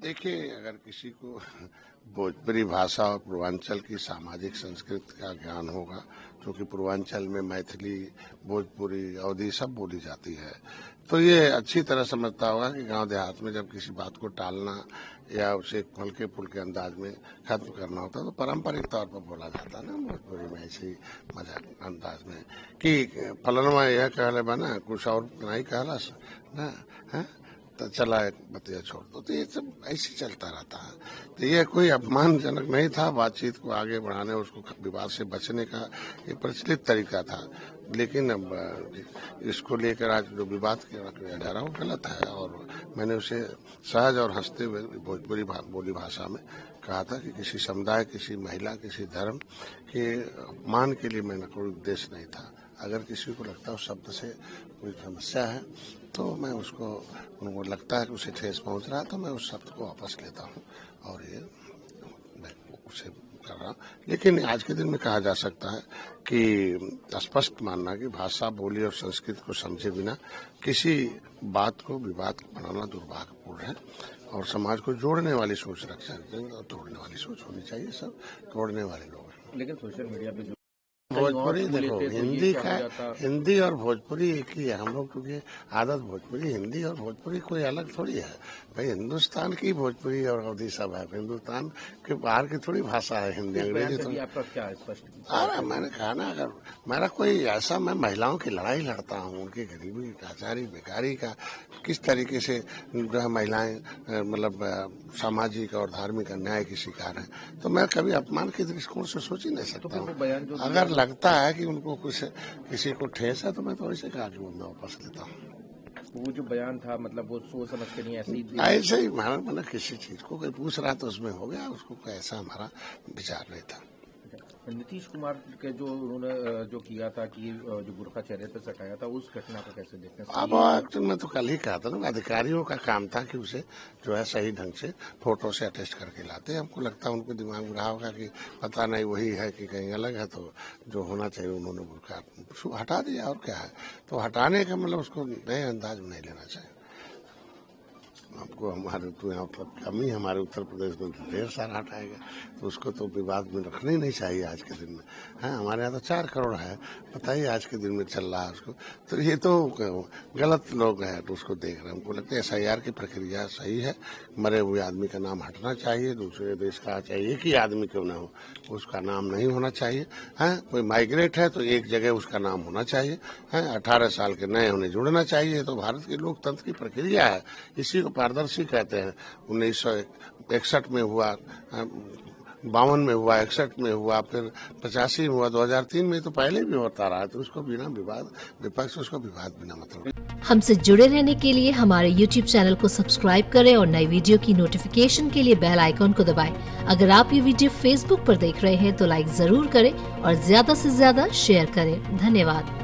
देखिए, अगर किसी को भोजपुरी भाषा और पूर्वांचल की सामाजिक संस्कृति का ज्ञान होगा, क्योंकि पूर्वांचल में मैथिली, भोजपुरी, अवधी सब बोली जाती है, तो ये अच्छी तरह समझता होगा कि गांव देहात में जब किसी बात को टालना या उसे एक हल्के फुल्के अंदाज में खत्म करना होता है तो पारंपरिक तौर पर बोला जाता है ना भोजपुरी में, ऐसे ही मजाक अंदाज में कि फलनवा यह कहले बना कुछ और नहीं कहला ना है, तो चला एक बतिया छोड़ दो। तो ये सब ऐसे चलता रहता है। तो ये कोई अपमानजनक नहीं था, बातचीत को आगे बढ़ाने, उसको विवाद से बचने का ये प्रचलित तरीका था। लेकिन अब इसको लेकर आज जो विवाद किया जा रहा है वो गलत है, और मैंने उसे सहज और हंसते हुए भोजपुरी बोली भाषा में कहा था कि किसी समुदाय, किसी महिला, किसी धर्म के अपमान के लिए मेरा कोई उद्देश्य नहीं था। अगर किसी को लगता है उस शब्द से कोई समस्या है तो मैं उसको, उनको लगता है कि उसे ठेस पहुंच रहा है तो मैं उस शब्द को वापस लेता हूं और ये मैं उसे कर रहा हूं। लेकिन आज के दिन में कहा जा सकता है कि स्पष्ट मानना कि भाषा, बोली और संस्कृति को समझे बिना किसी बात को विवाद बनाना दुर्भाग्यपूर्ण है और समाज को जोड़ने वाली सोच रखना चाहिए और तोड़ने वाली सोच होनी चाहिए। सब तोड़ने वाले लोग हैं। लेकिन सोशल मीडिया पे भोजपुरी देखो, हिंदी और भोजपुरी एक ही है। हम लोग क्योंकि आदत भोजपुरी, हिंदी और भोजपुरी कोई अलग थोड़ी है भाई। हिंदुस्तान की भोजपुरी और अवधी सब है, हिंदुस्तान के बाहर की थोड़ी भाषा है हिंदी, अंग्रेजी। तो आपका क्या है स्पष्ट? अरे मैंने कहा ना, अगर मेरा कोई ऐसा, मैं महिलाओं की लड़ाई लड़ता हूँ, उनकी गरीबी, लाचारी, बेकारी का किस तरीके से जो है महिलाएं मतलब सामाजिक और धार्मिक अन्याय की शिकार है, तो मैं कभी अपमान के दृष्टिकोण से सोच ही नहीं सकता हूँ। अगर लगता है कि उनको कुछ किसी को ठेस है तो मैं तो ऐसे कहा कि वो मैं वापस लेता हूँ। वो जो बयान था मतलब वो सोच समझ के नहीं, ऐसे ही मैंने किसी चीज को कोई पूछ रहा तो उसमें हो गया, उसको ऐसा हमारा विचार नहीं था। नीतीश कुमार के जो उन्होंने जो किया था कि जो बुर्का चेहरे पे सटाया था, उस घटना को कैसे देखते हैं? अब मैं तो कल ही कहा था ना, अधिकारियों का काम था कि उसे जो है सही ढंग से फोटो से अटेस्ट करके लाते। हमको लगता है उनके दिमाग में रहा होगा कि पता नहीं वही है कि कहीं अलग है, तो जो होना चाहिए उन्होंने बुर्का हटा दिया और क्या है। तो हटाने का मतलब उसको नए अंदाज में नहीं लेना चाहिए। आपको हमारे तो यहाँ पर कमी, हमारे उत्तर प्रदेश में ढेर सारा हटाएगा, तो उसको तो विवाद में रखना ही नहीं चाहिए आज के दिन में। हाँ, हमारे यहाँ तो 4 करोड़ है, बताइए आज के दिन में चल रहा है उसको, तो ये तो गलत लोग हैं तो उसको देख रहे हैं। हमको लगता है SIR की प्रक्रिया सही है, मरे हुए आदमी का नाम हटना चाहिए, दूसरे देश का चाहे एक ही आदमी क्यों न हो उसका नाम नहीं होना चाहिए। हाँ, कोई माइग्रेट है तो एक जगह उसका नाम होना चाहिए। हाँ, 18 साल के नए उन्हें जुड़ना चाहिए। तो भारत की लोकतंत्र की प्रक्रिया है, इसी को पारदर्शी कहते हैं। 1961 में हुआ, 52 में हुआ, 61 में हुआ, फिर 85 में हुआ, 2003 में तो पहले भी होता रहा। तो उसको बिना विवाद, विपक्ष उसको विवाद बिना मतलब। हमसे जुड़े रहने के लिए हमारे YouTube चैनल को सब्सक्राइब करें और नई वीडियो की नोटिफिकेशन के लिए बेल आइकॉन को दबाएं। अगर आप ये वीडियो Facebook पर देख रहे हैं तो लाइक जरूर करें और ज्यादा से ज्यादा शेयर करें। धन्यवाद।